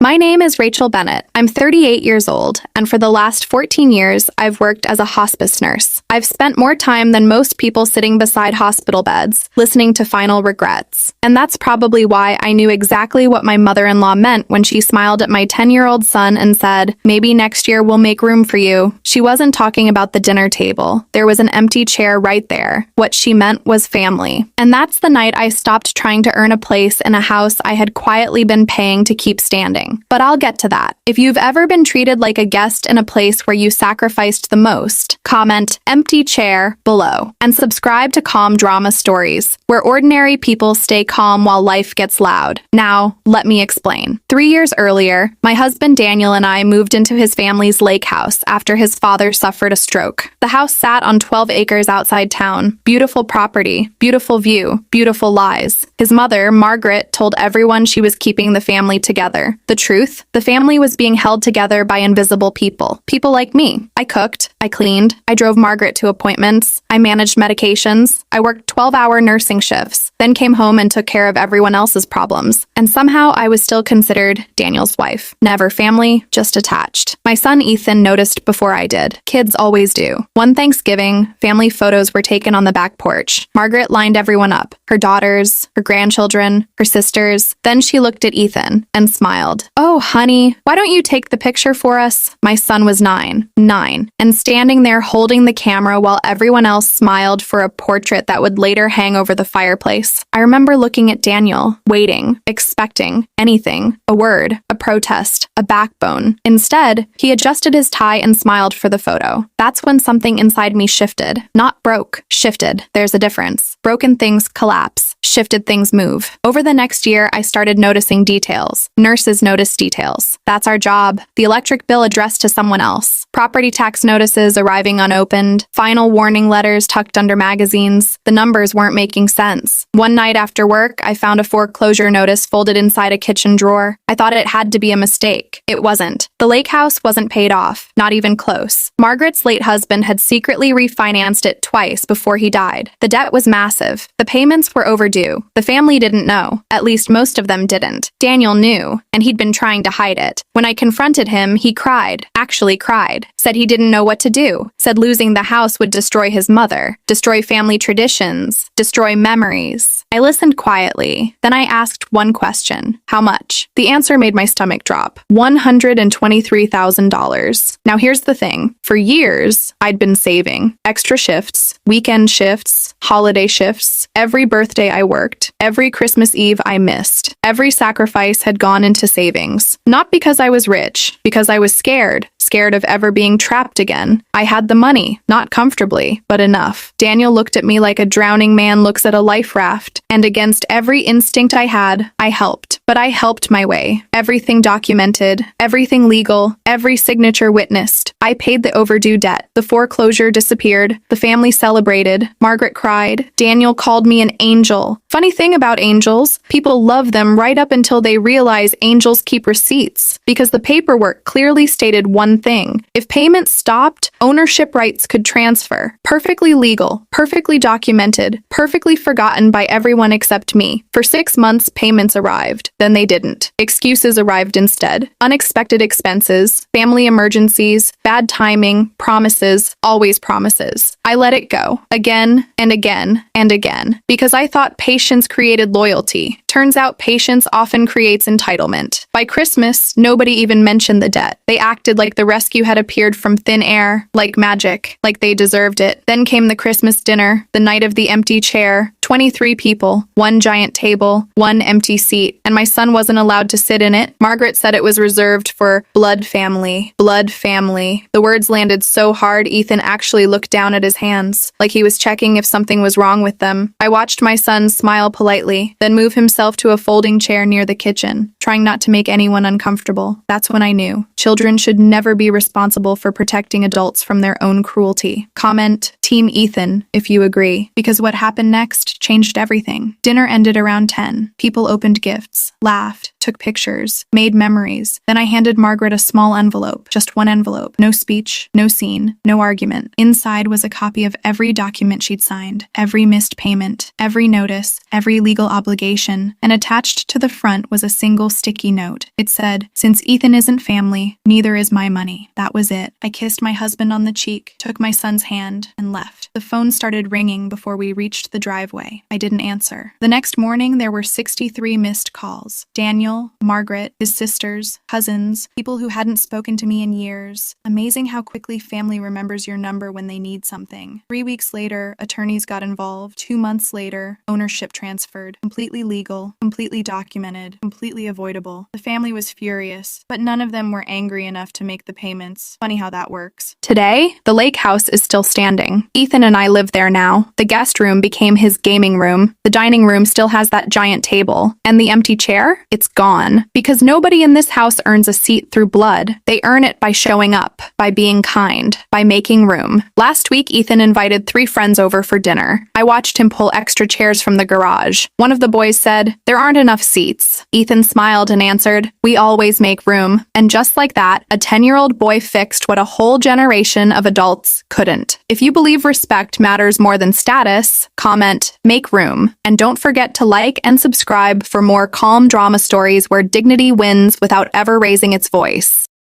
My name is Rachel Bennett. I'm 38 years old, and for the last 14 years, I've worked as a hospice nurse. I've spent more time than most people sitting beside hospital beds, listening to final regrets. And that's probably why I knew exactly what my mother-in-law meant when she smiled at my 10-year-old son and said, "Maybe next year we'll make room for you." She wasn't talking about the dinner table. There was an empty chair right there. What she meant was family. And that's the night I stopped trying to earn a place in a house I had quietly been paying to keep standing. But I'll get to that. If you've ever been treated like a guest in a place where you sacrificed the most, comment "empty chair" below. And subscribe to Calm Drama Stories, where ordinary people stay calm while life gets loud. Now, let me explain. 3 years earlier, my husband Daniel and I moved into his family's lake house after his father suffered a stroke. The house sat on 12 acres outside town. Beautiful property, beautiful view, beautiful lies. His mother, Margaret, told everyone she was keeping the family together. The truth? The family was being held together by invisible people. People like me. I cooked, I cleaned, I drove Margaret to appointments, I managed medications, I worked 12-hour nursing shifts, then came home and took care of everyone else's problems. And somehow I was still considered Daniel's wife. Never family, just attached. My son Ethan noticed before I did. Kids always do. One Thanksgiving, family photos were taken on the back porch. Margaret lined everyone up. Her daughters, her grandchildren, her sisters. Then she looked at Ethan and smiled. "Oh, honey, why don't you take the picture for us?" My son was 9, and standing there holding the camera while everyone else smiled for a portrait that would later hang over the fireplace. I remember looking at Daniel, waiting, expecting anything, a word, a protest, a backbone. Instead, he adjusted his tie and smiled for the photo. That's when something inside me shifted. Not broke, shifted. There's a difference. Broken things collapse. Shifted things move. Over the next year, I started noticing details. Nurses notice details. That's our job. The electric bill addressed to someone else. Property tax notices arriving unopened. Final warning letters tucked under magazines. The numbers weren't making sense. One night after work, I found a foreclosure notice folded inside a kitchen drawer. I thought it had to be a mistake. It wasn't. The lake house wasn't paid off. Not even close. Margaret's late husband had secretly refinanced it twice before he died. The debt was massive. The payments were overdue. The family didn't know. At least most of them didn't. Daniel knew, and he'd been trying to hide it. When I confronted him, he cried. Actually cried. Said he didn't know what to do. Said losing the house would destroy his mother, destroy family traditions, destroy memories. I listened quietly. Then I asked one question. How much? The answer made my stomach drop. $123,000. Now here's the thing. For years, I'd been saving. Extra shifts, weekend shifts, holiday shifts. Every birthday I worked, every Christmas Eve I missed. Every sacrifice had gone into savings. Not because I was rich, because I was scared of ever being trapped again. I had the money, not comfortably, but enough. Daniel looked at me like a drowning man looks at a life raft, and against every instinct I had, I helped. But I helped my way. Everything documented, everything legal, every signature witnessed. I paid the overdue debt. The foreclosure disappeared. The family celebrated. Margaret cried. Daniel called me an angel. Funny thing about angels, people love them right up until they realize angels keep receipts, because the paperwork clearly stated one thing. If payments stopped, ownership rights could transfer. Perfectly legal, perfectly documented, perfectly forgotten by everyone except me. For 6 months, payments arrived. Then they didn't. Excuses arrived instead. Unexpected expenses, family emergencies, bad timing, promises, always promises. I let it go. Again and again and again. Because I thought patience created loyalty. Turns out patience often creates entitlement. By Christmas, nobody even mentioned the debt. They acted like the rescue had appeared from thin air, like magic, like they deserved it. Then came the Christmas dinner, the night of the empty chair. 23 people, one giant table, one empty seat, and my son wasn't allowed to sit in it. Margaret said it was reserved for blood family. Blood family. The words landed so hard, Ethan actually looked down at his hands, like he was checking if something was wrong with them. I watched my son smile politely, then move himself to a folding chair near the kitchen, trying not to make anyone uncomfortable. That's when I knew. Children should never be responsible for protecting adults from their own cruelty. Comment Team Ethan if you agree, because what happened next changed everything. Dinner ended around 10. People opened gifts, laughed, took pictures, made memories. Then I handed Margaret a small envelope, just one envelope. No speech, no scene, no argument. Inside was a copy of every document she'd signed, every missed payment, every notice, every legal obligation, and attached to the front was a single sticky note. It said, "Since Ethan isn't family, neither is my money." That was it. I kissed my husband on the cheek, took my son's hand, and left. The phone started ringing before we reached the driveway. I didn't answer. The next morning, there were 63 missed calls. Daniel, Margaret, his sisters, cousins, people who hadn't spoken to me in years. Amazing how quickly family remembers your number when they need something. 3 weeks later, attorneys got involved. 2 months later, ownership transferred. Completely legal, completely documented, completely avoidable. The family was furious, but none of them were angry enough to make the payments. Funny how that works. Today, the lake house is still standing. Ethan and I live there now. The guest room became his gaming room. The dining room still has that giant table. And the empty chair? It's gone. Because nobody in this house earns a seat through blood. They earn it by showing up, by being kind, by making room. Last week, Ethan invited 3 friends over for dinner. I watched him pull extra chairs from the garage. One of the boys said, "There aren't enough seats." Ethan smiled and answered, "We always make room." And just like that, a 10-year-old boy fixed what a whole generation of adults couldn't. If you believe respect matters more than status, comment, "Make room." And don't forget to like and subscribe for more calm drama stories where dignity wins without ever raising its voice.